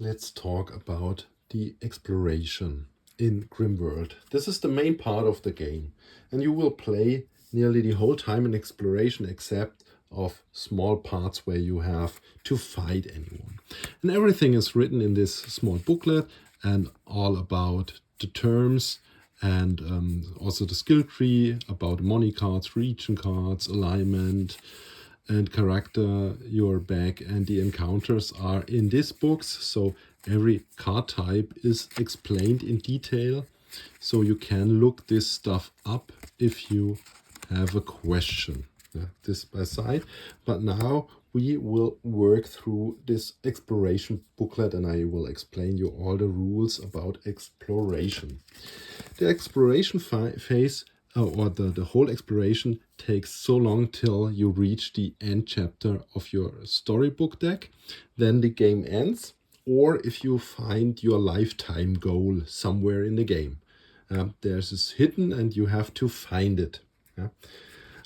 Let's talk about the exploration in Grimm World. This is the main part of the game, and you will play nearly the whole time in exploration except of small parts where you have to fight anyone. And everything is written in this small booklet and all about the terms and also the skill tree, about money cards, region cards, alignment, and character your bag, and the encounters are in these books. So every card type is explained in detail, so you can look this stuff up if you have a question. This by side. But now we will work through this exploration booklet and I will explain you all the rules about exploration. The exploration phase or the whole exploration takes so long till you reach the end chapter of your storybook deck. Then the game ends, or if you find your lifetime goal somewhere in the game. There's this hidden and you have to find it.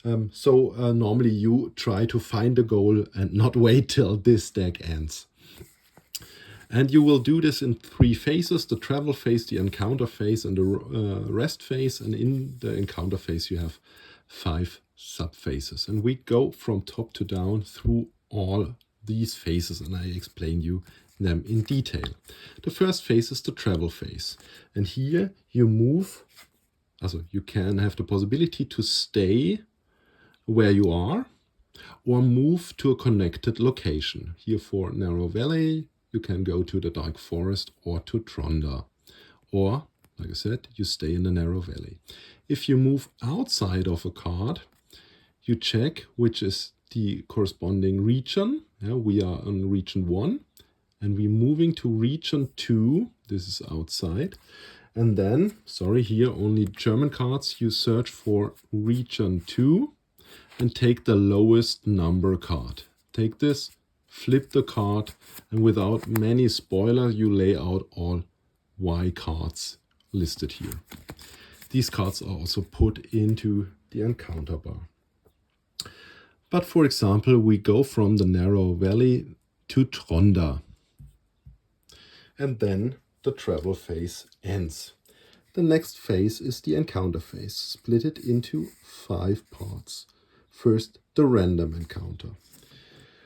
Normally you try to find a goal and not wait till this deck ends. And you will do this in 3 phases: the travel phase, the encounter phase, and the rest phase. And in the encounter phase, you have 5 sub-phases. And we go from top to down through all these phases, and I explain you them in detail. The first phase is the travel phase. And here you move, also you can have the possibility to stay where you are or move to a connected location. Here for Narrow Valley, you can go to the Dark Forest or to Tronda. Or, like I said, you stay in the Narrow Valley. If you move outside of a card, you check which is the corresponding region. We are on region 1 and we're moving to region 2. This is outside. And then, sorry, here only German cards. You search for region 2 and take the lowest number card. Take this, flip the card, and without many spoilers, you lay out all Y cards listed here. These cards are also put into the encounter bar. But for example, we go from the Narrow Valley to Tronda. And then the travel phase ends. The next phase is the encounter phase, split it into 5 parts. First, the random encounter.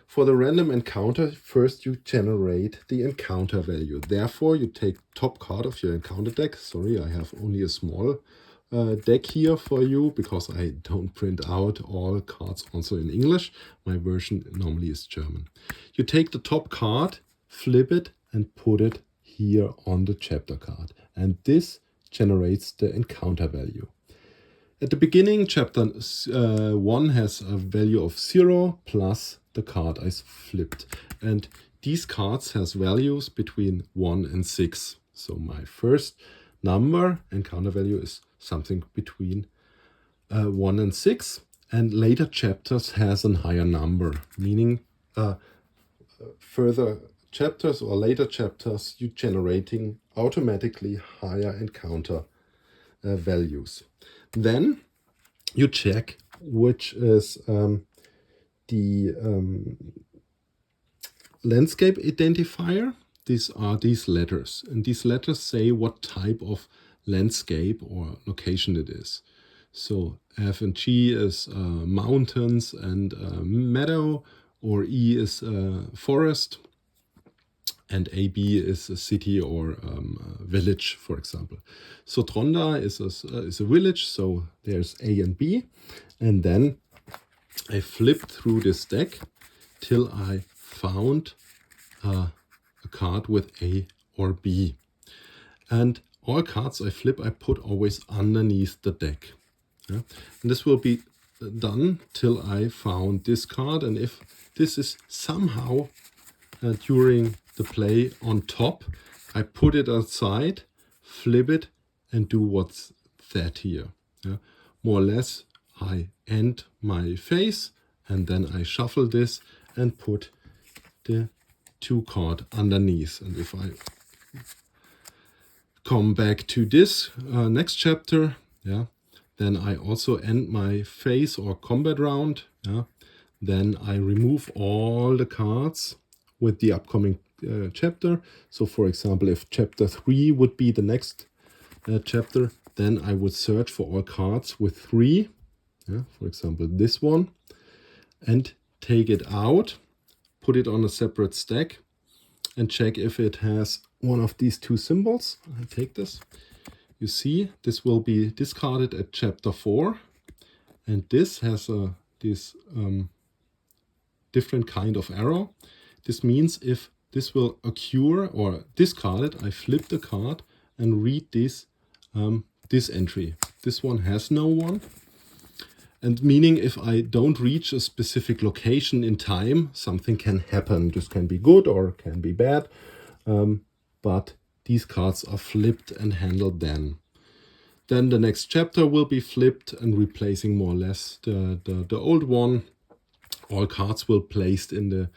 For the random encounter, first you generate the encounter value. Therefore, you take top card of your encounter deck. Sorry, I have only a small deck here for you because I don't print out all cards also in English. My version normally is German. You take the top card, flip it, and put it here on the chapter card. And this generates the encounter value. At the beginning, chapter 1 has a value of 0 plus the card I flipped. And these cards has values between 1 and 6. So my first number, encounter value, is something between 1 and 6. And later chapters has a higher number, meaning further chapters or later chapters, you generating automatically higher encounter values. Then you check which is the landscape identifier. These are these letters, and these letters say what type of landscape or location it is. So F and G is mountains and meadow, or E is forest, and AB is a city or village, for example. So Tronda is a village, so there's A and B. And then I flipped through this deck till I found a card with A or B. And all cards I flip, I put always underneath the deck. And this will be done till I found this card. And if this is somehow during the play on top, I put it aside, flip it, and do what's that here. More or less, I end my phase, and then I shuffle this and put the 2 card underneath. And if I come back to this next chapter, then I also end my phase or combat round. Then I remove all the cards with the upcoming chapter. So for example, if chapter 3 would be the next chapter, then I would search for all cards with 3, for example this one, and take it out, put it on a separate stack, and check if it has one of these 2 symbols. I take this. You see, this will be discarded at chapter 4, and this has this different kind of arrow. This means if this will occur or discarded, I flip the card and read this entry. This one has no one. And meaning if I don't reach a specific location in time, something can happen. This can be good or can be bad. But these cards are flipped and handled then. Then the next chapter will be flipped and replacing more or less the old one. All cards will be placed in the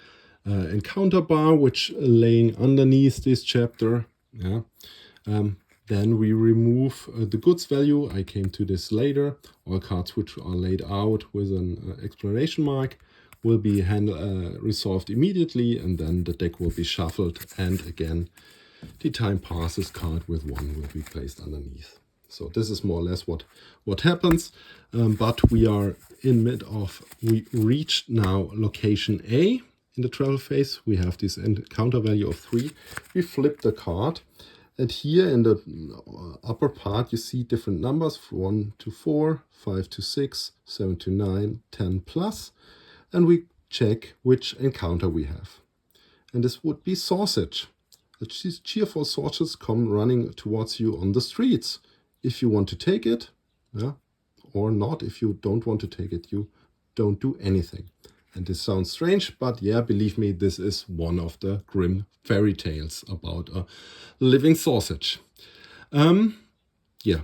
encounter bar, which laying underneath this chapter. Then we remove the goods value. I came to this later. All cards which are laid out with an exclamation mark will be resolved immediately, and then the deck will be shuffled, and again the time passes card with 1 will be placed underneath. So this is more or less what happens, but we are in we reached now location A in the travel phase. We have this encounter value of 3. We flip the card, and here in the upper part you see different numbers, 1 to 4, 5 to 6, 7 to 9, 10 plus, and we check which encounter we have. And this would be sausage. These cheerful sausages come running towards you on the streets. If you want to take it, or not. If you don't want to take it, you don't do anything. And this sounds strange, but yeah, believe me, this is one of the Grimm fairy tales about a living sausage. Yeah.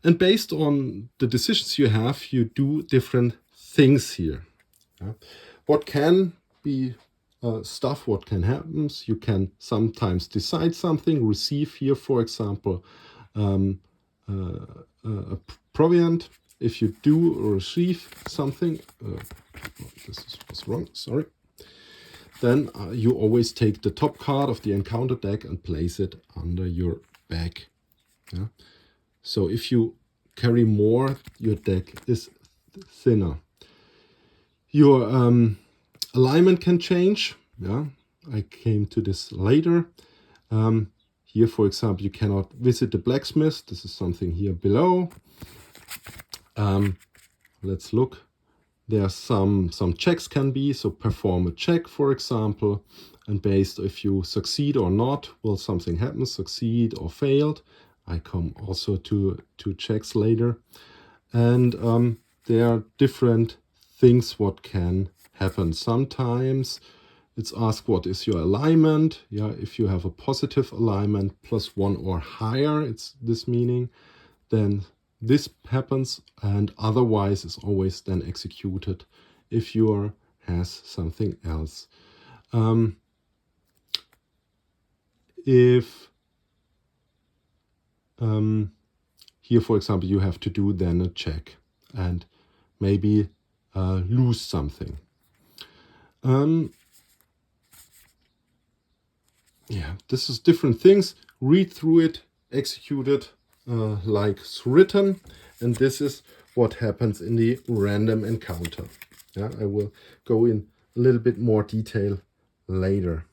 And based on the decisions you have, you do different things here. What can be stuff, what can happen? You can sometimes decide something, receive here, for example, a proviant. If you do receive something, was wrong, sorry, then you always take the top card of the encounter deck and place it under your bag. So if you carry more, your deck is thinner. Your alignment can change. I came to this later. Here, for example, you cannot visit the blacksmith. This is something here below. Let's look. There are some checks can be, so perform a check, for example, and based if you succeed or not, will something happen, succeed or failed. I come also to checks later. And there are different things what can happen. Sometimes it's asked what is your alignment. If you have a positive alignment +1 or higher, it's this meaning, then this happens, and otherwise is always then executed if you has something else. If here, for example, you have to do then a check and maybe lose something. This is different things. Read through it, execute it like it's written, and this is what happens in the random encounter. I will go in a little bit more detail later.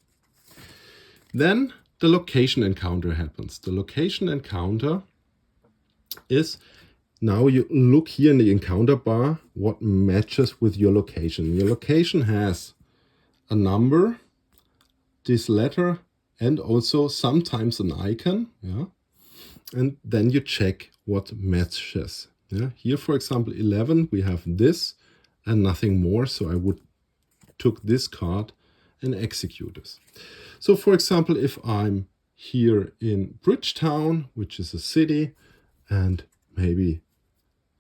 Then the location encounter happens. The location encounter is, now you look here in the encounter bar what matches with your location. Your location has a number, this letter, and also sometimes an icon. And then you check what matches. Here, for example, 11, we have this and nothing more. So I would took this card and execute this. So for example, if I'm here in Bridgetown, which is a city, and maybe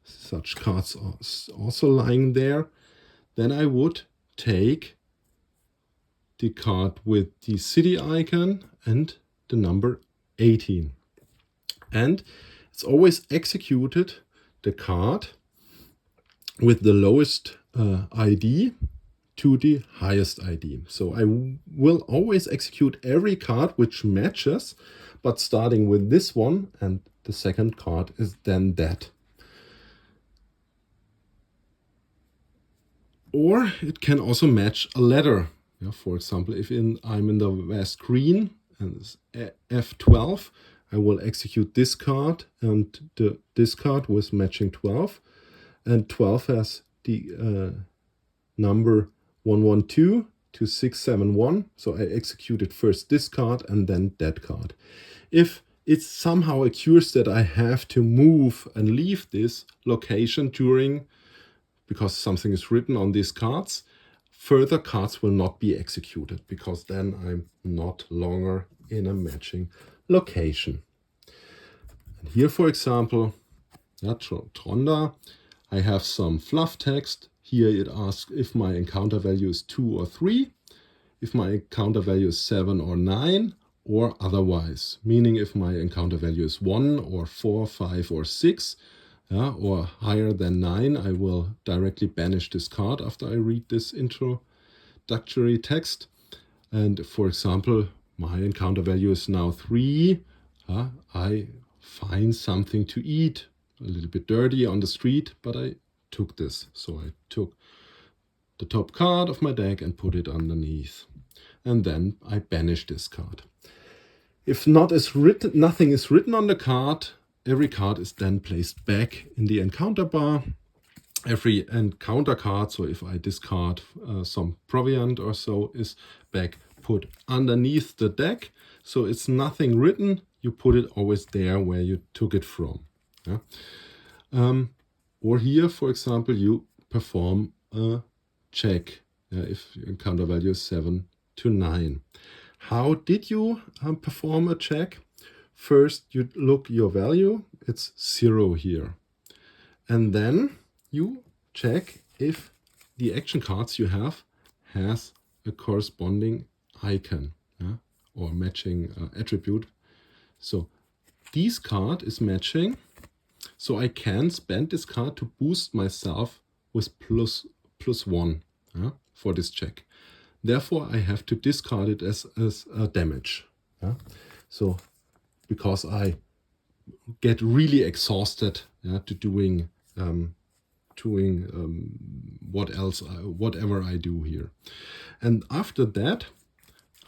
such cards are also lying there, then I would take the card with the city icon and the number 18. And it's always executed the card with the lowest ID to the highest ID. So I will always execute every card which matches, but starting with this one, and the second card is then that. Or it can also match a letter. Yeah, for example, if I'm in the West green and it's F12, I will execute this card and this card with matching 12. And 12 has the number 112 to 671. So I executed first this card and then that card. If it somehow occurs that I have to move and leave this location because something is written on these cards, further cards will not be executed, because then I'm not longer in a matching location. And here, for example, Tronda, I have some fluff text. Here it asks if my encounter value is 2 or 3, if my encounter value is 7 or 9, or otherwise, meaning if my encounter value is 1 or 4, 5 or 6, or higher than 9, I will directly banish this card after I read this introductory text. And for example, my encounter value is now 3. I find something to eat, a little bit dirty on the street, but I took this. So I took the top card of my deck and put it underneath. And then I banish this card. If nothing is written on the card, every card is then placed back in the encounter bar. Every encounter card, so if I discard some proviant or so, is back put underneath the deck. So it's nothing written. You put it always there where you took it from. Yeah? Or here, for example, you perform a check if your encounter value is 7 to 9. How did you perform a check? First, you look your value. It's 0 here. And then you check if the action cards you have has a corresponding icon or matching attribute. So this card is matching. So I can spend this card to boost myself with plus 1 for this check. Therefore, I have to discard it as a damage. So because I get really exhausted to doing whatever I do here. And after that,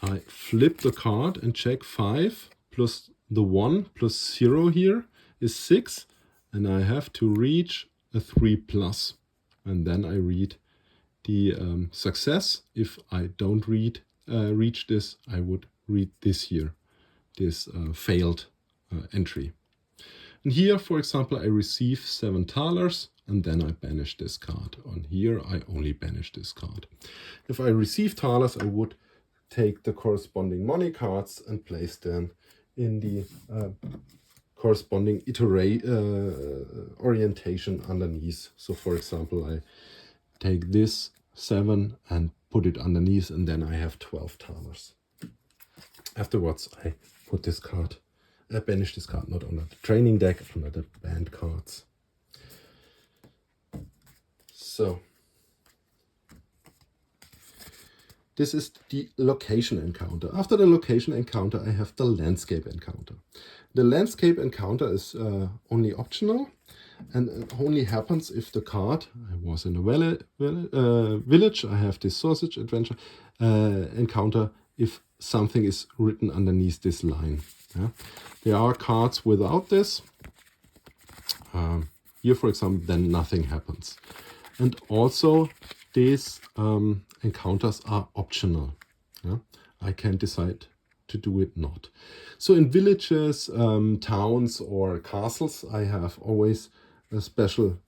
I flip the card and check 5 plus the 1 plus 0 here is 6. And I have to reach a 3 plus. And then I read the success. If I don't reach this, I would read this here, this failed entry. And here, for example, I receive 7 thalers, and then I banish this card. On here, I only banish this card. If I receive thalers, I would take the corresponding money cards and place them in the corresponding orientation underneath. So, for example, I take this 7 and put it underneath, and then I have 12 thalers. Afterwards, I put this card, banish this card, not under the training deck, under the banned cards. So this is the location encounter. After the location encounter, I have the landscape encounter. The landscape encounter is only optional, and it only happens if the card, I was in a village, I have this sausage adventure encounter, if something is written underneath this line. There are cards without this. Here, for example, then nothing happens. And also, these encounters are optional. I can decide to do it not. So in villages, towns or castles, I have always special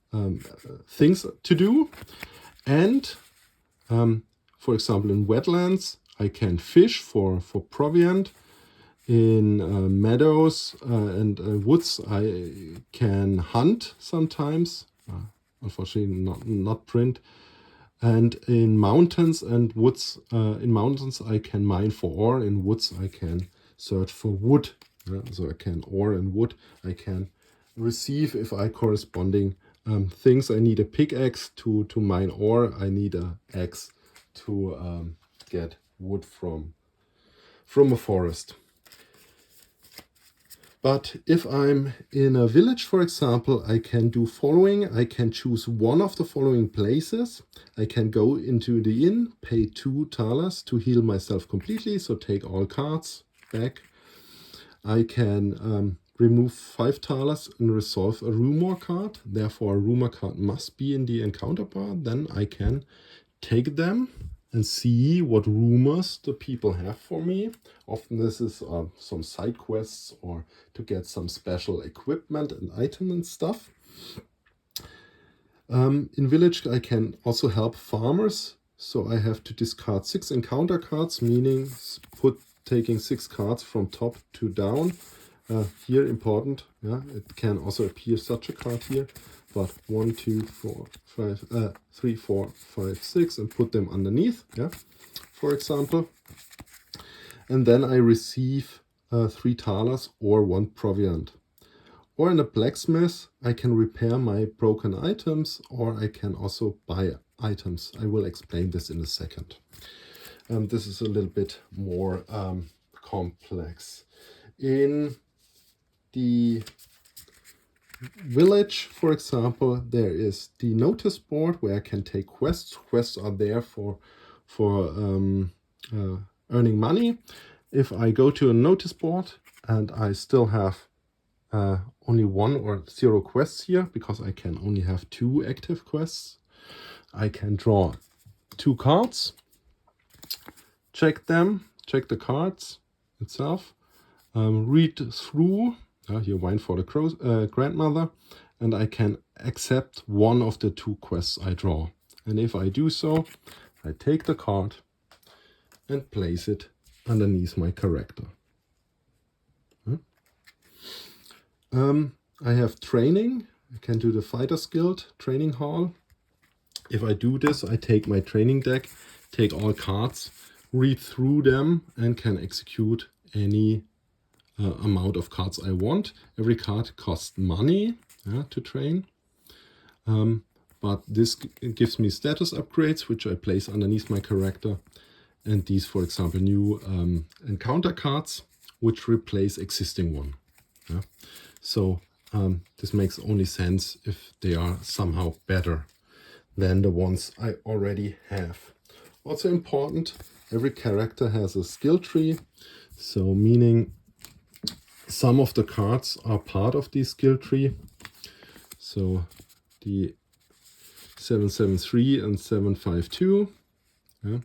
things to do. And for example, in wetlands, I can fish for proviant. In meadows and woods, I can hunt sometimes. Unfortunately, not print. And in mountains and woods, in mountains I can mine for ore. In woods I can search for wood. So I can ore and wood. I can receive if I corresponding things. I need a pickaxe to mine ore. I need an axe to get wood from a forest. But if I'm in a village, for example, I can do following. I can choose one of the following places. I can go into the inn, pay 2 thalers to heal myself completely, so take all cards back. I can remove 5 thalers and resolve a rumor card. Therefore, a rumor card must be in the encounter bar. Then I can take them and see what rumors the people have for me. Often this is some side quests or to get some special equipment and item and stuff. In village I can also help farmers, so I have to discard 6 encounter cards, meaning taking 6 cards from top to down. Here important, yeah, it can also appear such a card here, but 1, 2, 4, 5, 3, 4, 5, 6, and put them underneath, yeah, for example. And then I receive 3 thalers or 1 proviant. Or in a blacksmith, I can repair my broken items, or I can also buy items. I will explain this in a second. This is a little bit more complex. In the village, for example, there is the notice board where I can take quests. Quests are there for earning money. If I go to a notice board and I still have only 1 or 0 quests here, because I can only have 2 active quests, I can draw 2 cards, check them, check the cards itself, read through, here wine for the grandmother, and I can accept one of the 2 quests I draw. And if I do so, I take the card and place it underneath my character. I have training. I can do the Fighters Guild training hall. If I do this, I take my training deck, take all cards, read through them, and can execute any amount of cards I want. Every card costs money to train. But this gives me status upgrades, which I place underneath my character. And these, for example, new encounter cards, which replace existing one. Yeah? So this makes only sense if they are somehow better than the ones I already have. Also important, every character has a skill tree. So meaning some of the cards are part of the skill tree. So the 773 and 752. Yeah.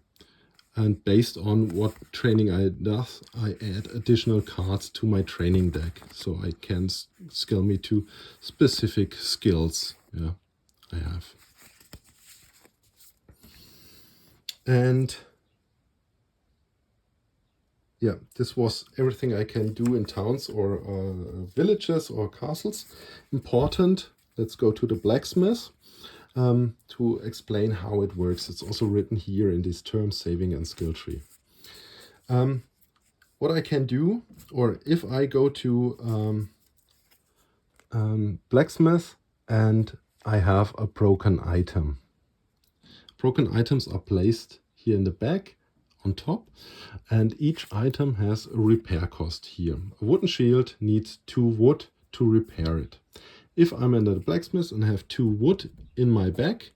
And based on what training I do, I add additional cards to my training deck. So I can skill me to specific skills I have. And yeah, this was everything I can do in towns or villages or castles. Important, let's go to the blacksmith. To explain how it works. It's also written here in these terms, saving and skill tree. What I can do, or if I go to blacksmith and I have a broken item. Broken items are placed here in the back on top, and each item has a repair cost here. A wooden shield needs 2 wood to repair it. If I'm in the blacksmith and have 2 wood in my bag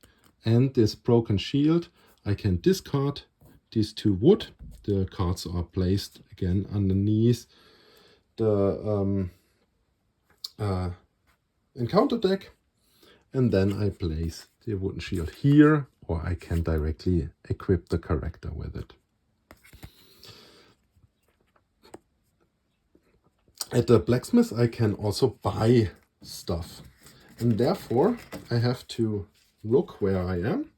and this broken shield, I can discard these 2 wood. The cards are placed again underneath the encounter deck, and then I place the wooden shield here, or I can directly equip the character with it. At the blacksmith I can also buy stuff, and therefore I have to look where I am.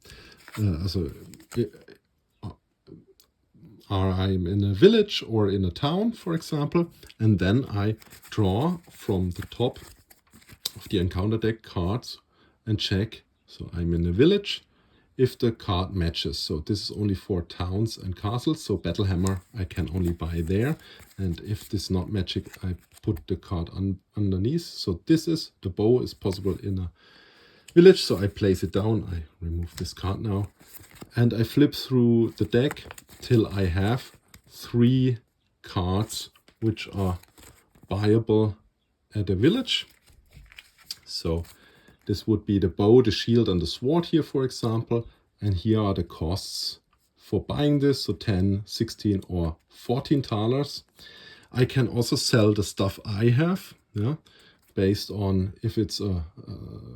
I'm in a village or in a town, for example, and then I draw from the top of the encounter deck cards and check. So I'm in a village if the card matches. So this is only for towns and castles. So Battle Hammer I can only buy there, and if this is not magic, I put the card underneath. So this is the bow is possible in village, so I place it down. I remove this card now, and I flip through the deck till I have 3 cards which are buyable at a village. So this would be the bow, the shield, and the sword here, for example. And here are the costs for buying this, so 10, 16, or 14 thalers. I can also sell the stuff I have, yeah, based on if it's a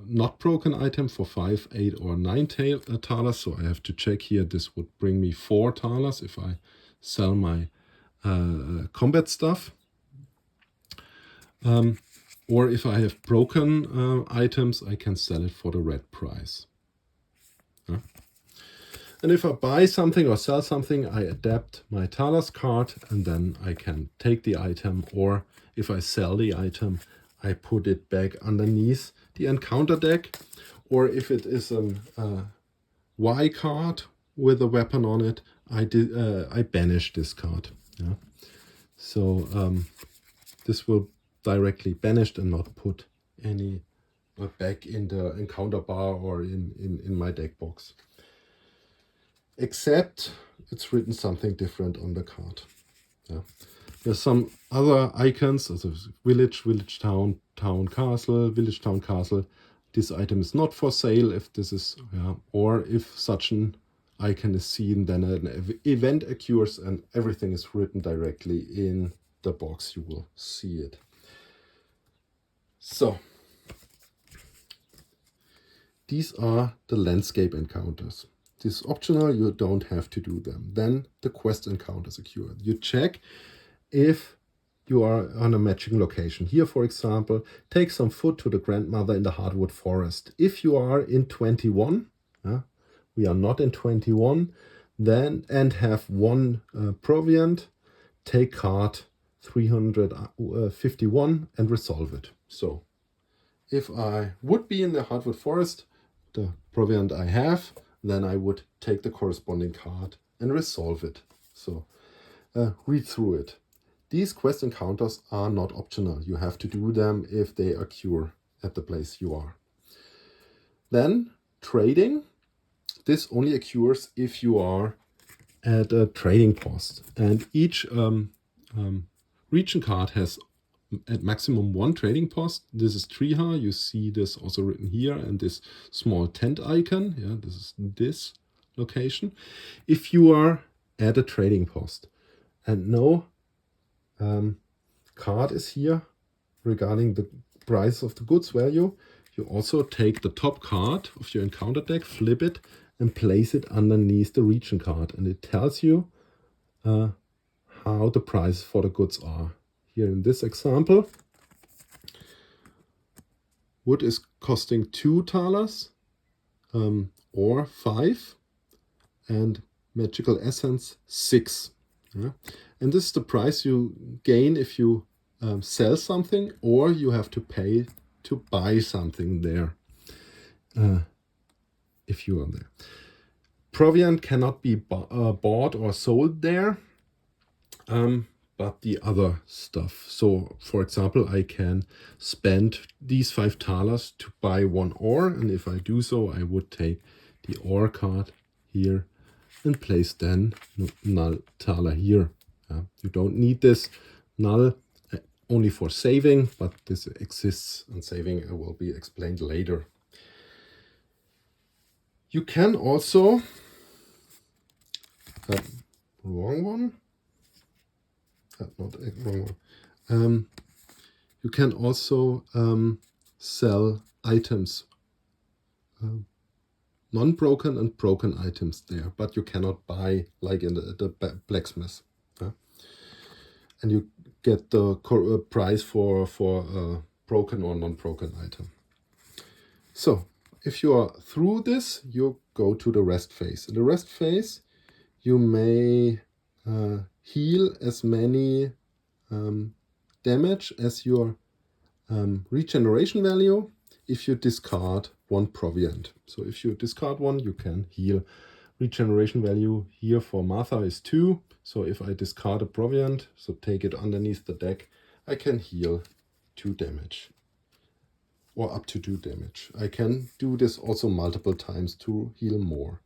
not broken item for 5, 8, or 9 thalers. So I have to check here. This would bring me 4 thalers if I sell my combat stuff. Or if I have broken items, I can sell it for the red price. Yeah. And if I buy something or sell something, I adapt my Talas card, and then I can take the item, or if I sell the item, I put it back underneath the encounter deck. Or if it is a Y card with a weapon on it, I banish this card. Yeah. So this will directly banished and not put any back in the encounter bar or in my deck box. Except it's written something different on the card. Yeah. There's some other icons, also village, village town, town castle, village town castle. This item is not for sale if this is, or if such an icon is seen, then an event occurs and everything is written directly in the box. You will see it. So these are the landscape encounters. This is optional, you don't have to do them. Then the quest encounters occur. You check if you are on a matching location. Here, for example, take some food to the grandmother in the hardwood forest. If you are in 21, we are not in 21, then and have 1 proviant, take card 351 and resolve it. So if I would be in the hardwood forest, the proviant I have, then I would take the corresponding card and resolve it. So read through it. These quest encounters are not optional. You have to do them if they occur at the place you are. Then trading. This only occurs if you are at a trading post. And each region card has at maximum 1 trading post. This is Triha. You see this also written here, and this small tent icon. Yeah, this is this location. If you are at a trading post and no card is here regarding the price of the goods value, you also take the top card of your encounter deck, flip it, and place it underneath the region card, and it tells you how the price for the goods are. Here in this example, wood is costing 2 thalers or 5, and magical essence 6. Yeah? And this is the price you gain if you sell something, or you have to pay to buy something there if you are there. Proviant cannot be bought or sold there, but the other stuff. So, for example, I can spend these 5 thalers to buy 1 ore, and if I do so, I would take the ore card here and place then null thaler here. You don't need this null only for saving, but this exists, and saving will be explained later. You can also, wrong one, not a wrong one. You can also sell items, non-broken and broken items there, but you cannot buy like in the blacksmith. And you get the price for a broken or non-broken item. So if you are through this, you go to the rest phase. In the rest phase, you may heal as many damage as your regeneration value if you discard 1 proviant. So if you discard 1, you can heal. Regeneration value here for Martha is 2. So if I discard a proviant, so take it underneath the deck, I can heal 2 damage. or up to 2 damage. I can do this also multiple times to heal more.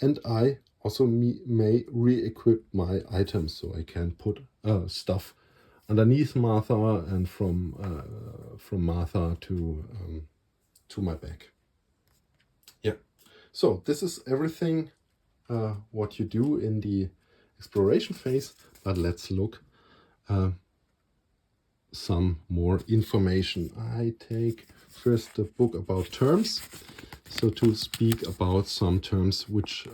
And I also may re-equip my items, so I can put stuff underneath Martha and from Martha to my bag. Yeah. So this is everything what you do in the exploration phase, but let's look some more information. I take first the book about terms, so to speak about some terms which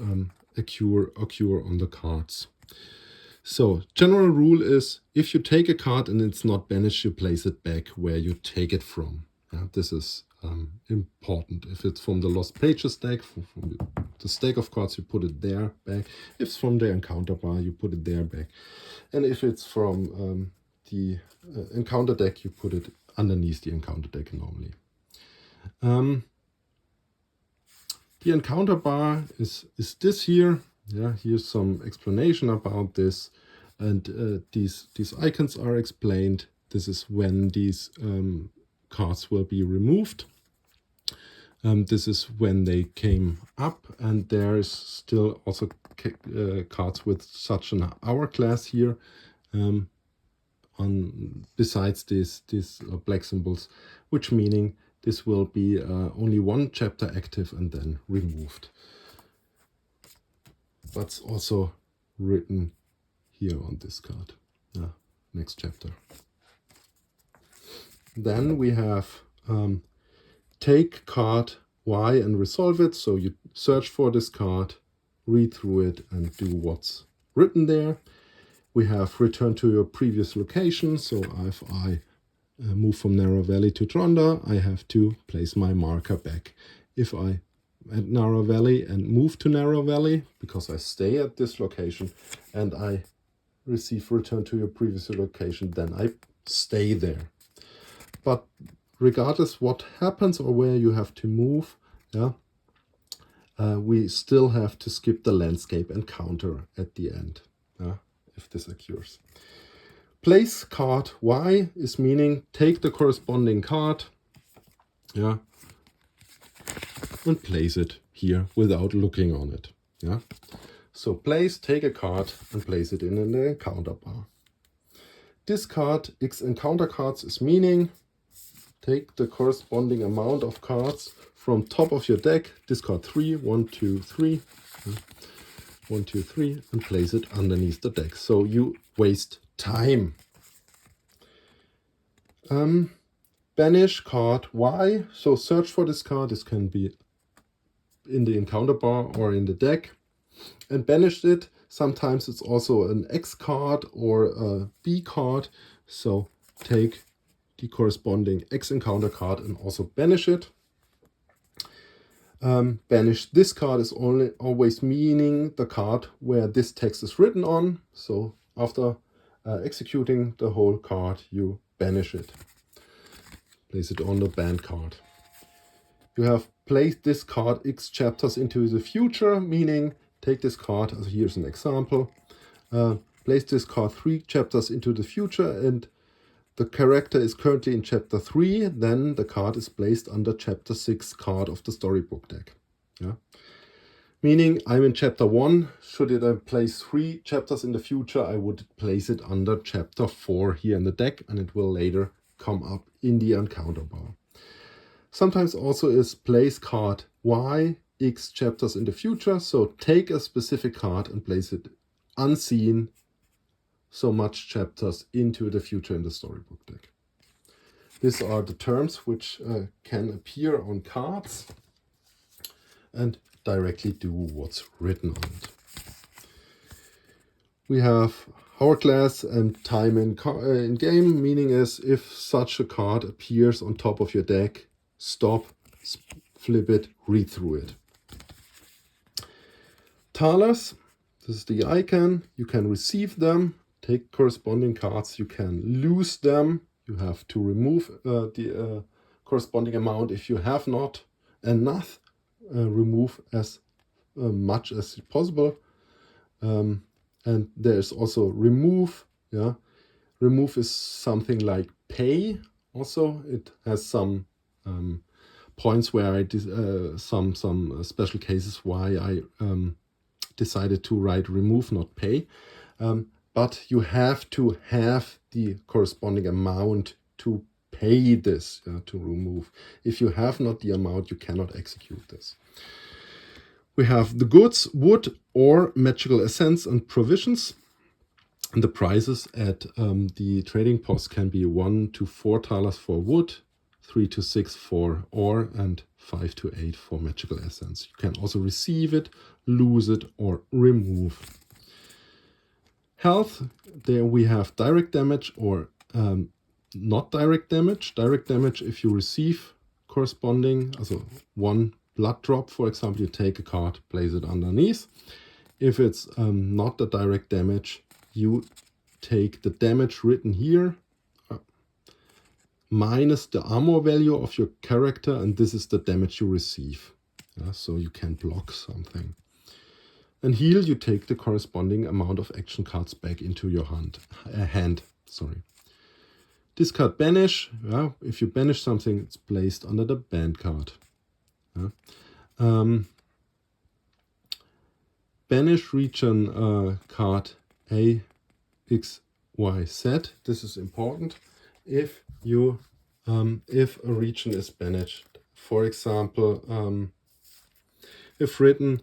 occur on the cards. So general rule is, if you take a card and it's not banished, you place it back where you take it from. This is important. If it's from the Lost Pages deck, from the stack of cards, you put it there back. If it's from the encounter bar, you put it there back. And if it's from the encounter deck, you put it underneath the encounter deck normally. The encounter bar is this here. Yeah, here's some explanation about this, and these icons are explained. This is when these cards will be removed. This is when they came up, and there's still also cards with such an hourglass here. Besides these black symbols, which meaning this will be only one chapter active and then removed. That's also written here on this card. Next chapter. Then we have take card Y and resolve it. So you search for this card, read through it, and do what's written there. We have return to your previous location. So if I move from Narrow Valley to Tronda, I have to place my marker back. If I at Narrow Valley and move to Narrow Valley, because I stay at this location and I receive return to your previous location, then I stay there. But regardless what happens or where you have to move, we still have to skip the landscape encounter at the end, if this occurs. Place card Y is meaning take the corresponding card, and place it here without looking on it. So place, take a card and place it in an encounter bar. Discard X encounter cards is meaning take the corresponding amount of cards from top of your deck, discard 3, 1, 2, 3, 1, 2, 3, and place it underneath the deck. So you waste time. Banish card Y. So search for this card. This can be in the encounter bar or in the deck, and banish it. Sometimes it's also an X card or a B card. So take the corresponding X encounter card and also banish it. Banish this card is always meaning the card where this text is written on. So after executing the whole card, you banish it. Place it on the banned card. You have placed this card X chapters into the future, meaning take this card, as here's an example, place this card 3 chapters into the future, and the character is currently in chapter 3, then the card is placed under chapter 6 card of the storybook deck. Meaning I'm in chapter 1, should I place 3 chapters in the future, I would place it under chapter 4 here in the deck, and it will later come up in the encounter bar. Sometimes also is place card Y X chapters in the future. So take a specific card and place it unseen so much chapters into the future in the storybook deck. These are the terms which can appear on cards and directly do what's written on it. We have hourglass and time in game, meaning is if such a card appears on top of your deck, stop, flip it, read through it. Talers, this is the icon. You can receive them, take corresponding cards. You can lose them. You have to remove the corresponding amount. If you have not enough, remove as much as possible. And there's also remove. Remove is something like pay. Also, it has some points where I did some special cases why I decided to write remove, not pay. But you have to have the corresponding amount to pay this, to remove. If you have not the amount, you cannot execute this. We have the goods, wood, or magical essence and provisions. And the prices at the trading post can be 1 to 4 thalers for wood, 3 to 6 for ore, and 5 to 8 for magical essence. You can also receive it, lose it, or remove. Health, there we have direct damage or not direct damage. Direct damage, if you receive corresponding, also 1 blood drop, for example, you take a card, place it underneath. If it's not the direct damage, you take the damage written here minus the armor value of your character, and this is the damage you receive. So you can block something. And heal, you take the corresponding amount of action cards back into your hand. Discard banish. If you banish something, it's placed under the banned card. Banish region card A, X, Y, Z. This is important. If you if a region is banished, for example, if written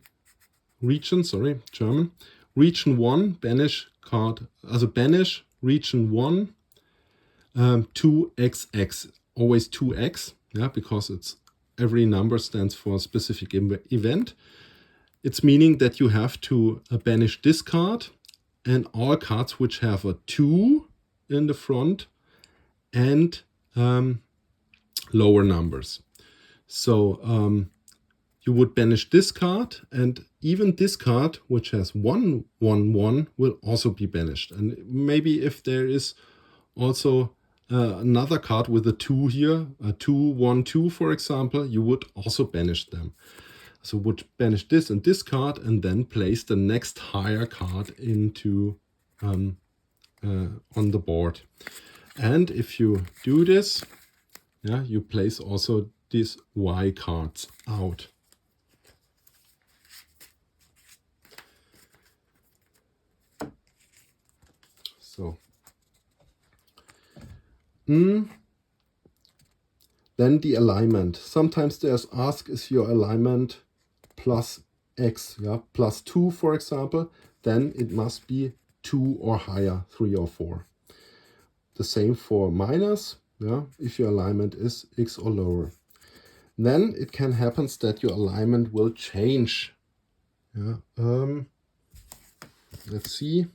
region, German, region 1, banish card, also banish region 1, 2xx, always 2x, because it's every number stands for a specific event. It's meaning that you have to banish this card and all cards which have a 2 in the front and lower numbers. So you would banish this card, and even this card, which has 1, 1, 1, will also be banished. And maybe if there is also another card with a 2 here, a 2, 1, 2, for example, you would also banish them. So would banish this and this card, and then place the next higher card into on the board. And if you do this, you place also these Y cards out. So then the alignment. Sometimes there's asked, is your alignment plus X, plus 2, for example, then it must be 2 or higher, 3 or 4. The same for minus, if your alignment is X or lower. Then it can happen that your alignment will change. Let's see.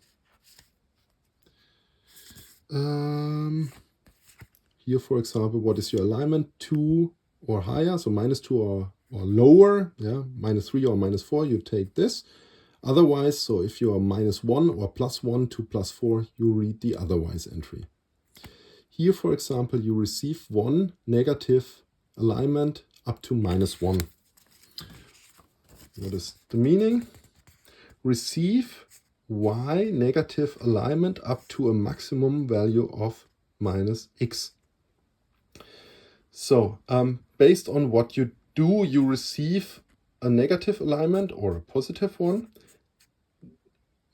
Here, for example, what is your alignment? 2 or higher, so minus 2 or lower, minus 3 or minus 4, you take this. Otherwise, so if you are minus 1 or plus 1 to plus 4, you read the otherwise entry. Here, for example, you receive 1 negative alignment up to minus 1. What is the meaning? Receive Y negative alignment up to a maximum value of minus X. So based on what you do, you receive a negative alignment or a positive one,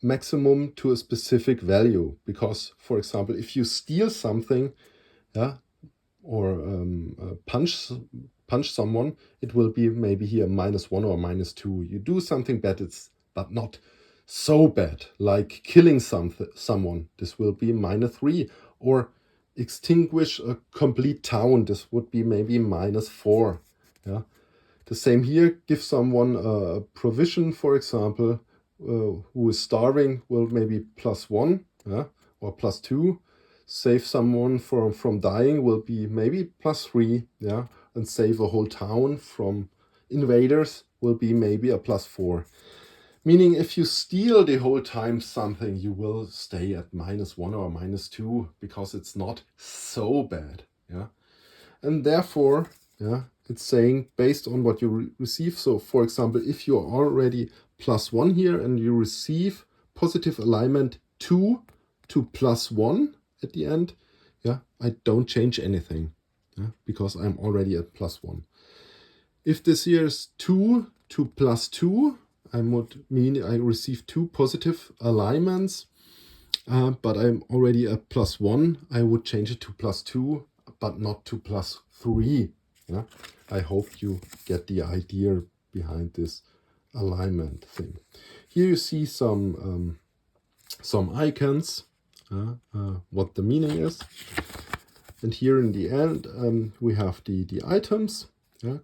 maximum to a specific value. Because, for example, if you steal something, or punch someone, it will be maybe here minus 1 or minus 2. You do something bad, but not so bad, like killing someone. This will be minus 3. Or extinguish a complete town. This would be maybe minus 4. The same here. Give someone a provision, for example, who is starving, will maybe plus 1, or plus 2. Save someone from dying will be maybe plus 3, and save a whole town from invaders will be maybe a plus 4. Meaning if you steal the whole time something, you will stay at minus 1 or minus 2, because it's not so bad. And therefore, it's saying based on what you receive. So for example, if you are already plus 1 here and you receive positive alignment 2 to plus 1 at the end, I don't change anything. because I'm already at +1. If this here is 2 to +2, I would mean I receive 2 positive alignments, but I'm already at +1. I would change it to +2, but not to +3. Yeah? I hope you get the idea behind this alignment thing. Here you see some icons, what the meaning is. And here in the end, we have the items,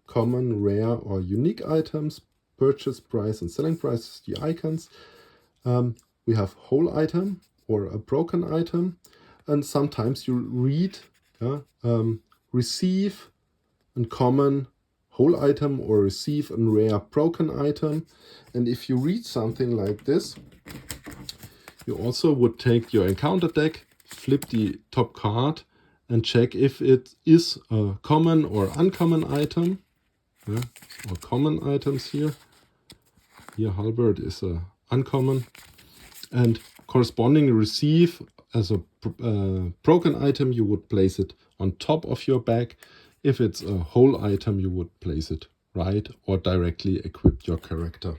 common, rare, or unique items, purchase price and selling price, the icons. We have whole item or a broken item. And sometimes you read receive and common, whole item, or receive and rare broken item. And if you read something like this, you also would take your encounter deck, flip the top card, and check if it is a common or uncommon item. Or common items here. Here halberd is a uncommon. And corresponding receive as a broken item, you would place it on top of your bag. If it's a whole item, you would place it right or directly equip your character.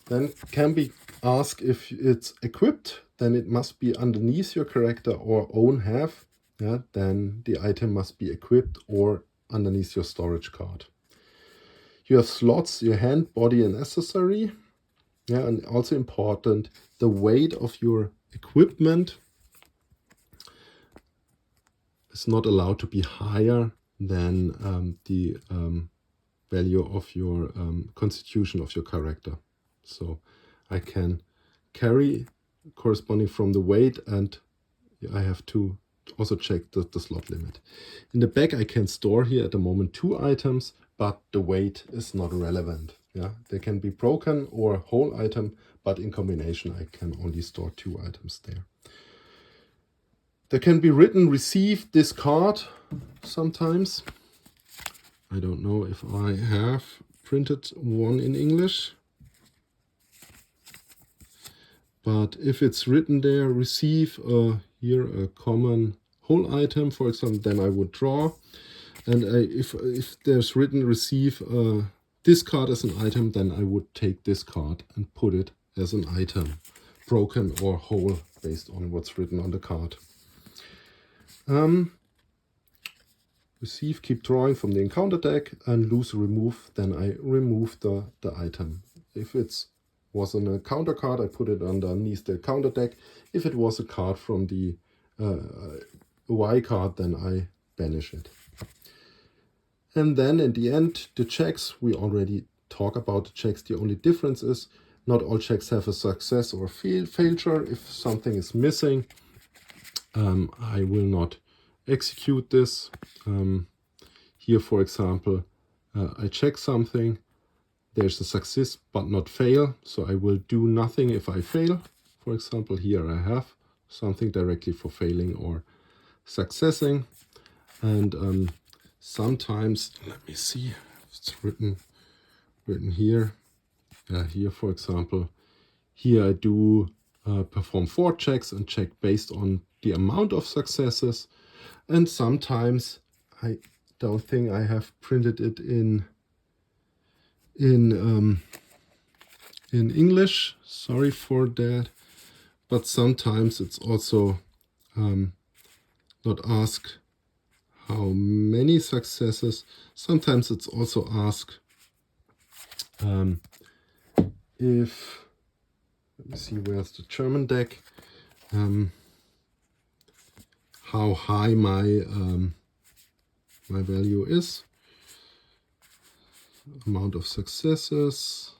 Then can be asked if it's equipped, then it must be underneath your character or own have. Then the item must be equipped or underneath your storage card. You have slots, your hand, body, and accessory. And also important, the weight of your equipment is not allowed to be higher than the value of your constitution of your character. So I can carry corresponding from the weight, and I have to also check the slot limit. In the bag I can store here at the moment 2 items, but the weight is not relevant. They can be broken or whole item, but in combination I can only store 2 items there. There can be written receive this card sometimes. I don't know if I have printed one in English. But if it's written there, receive here a common whole item, for example, then I would draw. And if there's written receive this card as an item, then I would take this card and put it as an item, broken or whole, based on what's written on the card. Receive, keep drawing from the encounter deck, and lose, remove, then I remove the item. If it was an encounter card, I put it underneath the counter deck. If it was a card from the Y card, then I banish it. And then in the end, the checks, we already talk about the checks. The only difference is not all checks have a success or failure. If something is missing, I will not execute this. Here, for example, I check something. There's a success but not fail, so I will do nothing if I fail. For example, here I have something directly for failing or successing. And sometimes, let me see, it's written here. Here, for example, here I do perform 4 checks and check based on the amount of successes. And sometimes I don't think I have printed it in English. Sorry for that. But sometimes it's also not asked how many successes. Sometimes it's also asked if, let me see, where's the German deck, how high my my value is, amount of successes.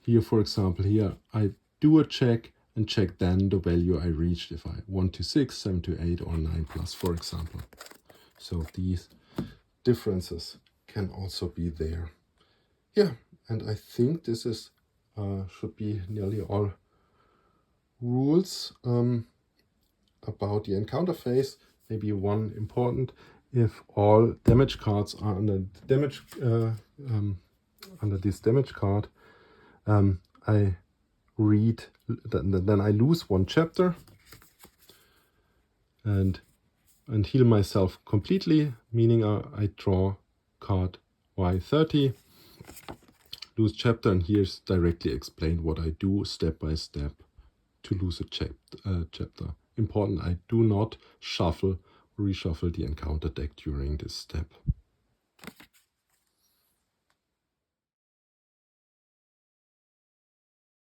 Here, for example, here I do a check and check then the value I reached, if I 1 to 6, 7 to 8, or 9 plus, for example. So these differences can also be there. And I think this is should be nearly all rules about the encounter phase. Maybe one important: if all damage cards are under damage under this damage card, I read, then I lose 1 chapter. and heal myself completely, meaning I draw card Y30, lose chapter, and here's directly explained what I do step by step to lose a chapter. Important, I do not reshuffle the encounter deck during this step.